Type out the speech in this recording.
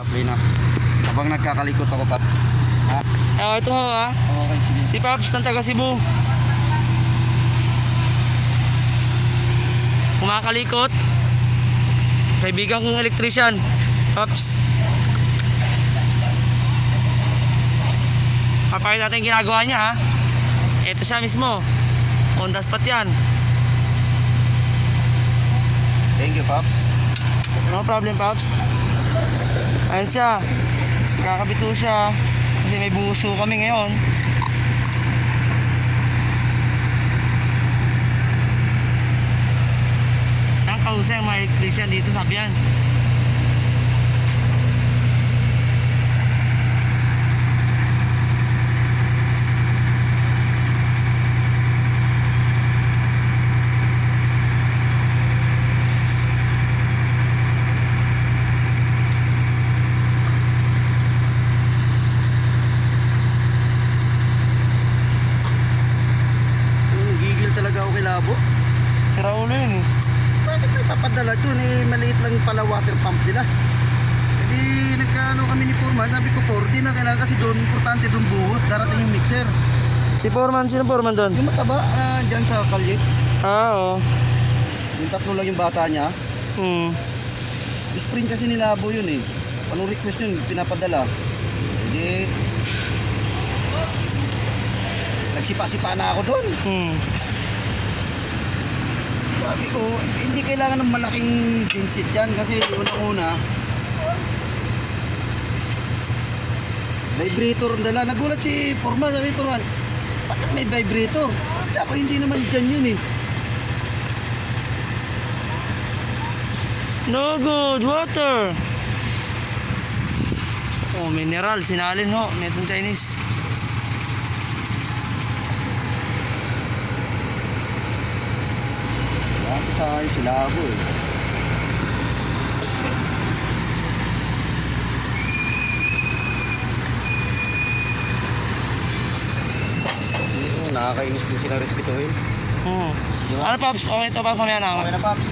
Okay na. Habang nagkakalikot ako, Paps. Ha? Ito ho ha. Okay, sige. Si Paps ng taga Cebu. Kumakalikot. Kaibigan kong electrician. Paps. Papakita natin yung ginagawa niya ha. Ito siya mismo. On the spot yan. Thank you, Paps. No problem, Paps. Ayan siya. Kakabit po siya. Kasi may buso kami ngayon. Ang kausay ang mga electrician dito, sabi yan. Gigil talaga ako kay Labo. Sira ulo yun eh. Bakit may papadala dun? Maliit lang pala water pump nila. Hindi nagkaano kami ni Foreman. Sabi ko 40 na kailangan kasi doon. Importante doon buhos. Darating yung mixer. Si Foreman, sino Foreman doon? Yung mataba dyan sa kalye. Oo. Yung tatlo lang yung bata niya. Sprint kasi ni Labo yun eh. Anong request yun? Pinapadala. Hindi. Nagsipa-sipa na ako doon. Sabi ko, hindi kailangan ng malaking pinsit dyan kasi unang-una vibrator ang dala. Nagulat si Foreman, sabi Foreman, bakit may vibrator? Ako hindi naman dyan yun eh. No good water. Oh, mineral, sinalin ho. Metong Chinese. Bakit sa akin si Labo eh. Nakakainis din sila respetuhin. Ano Paps? Okay ito Paps, mamaya na ako. Okay na, Paps.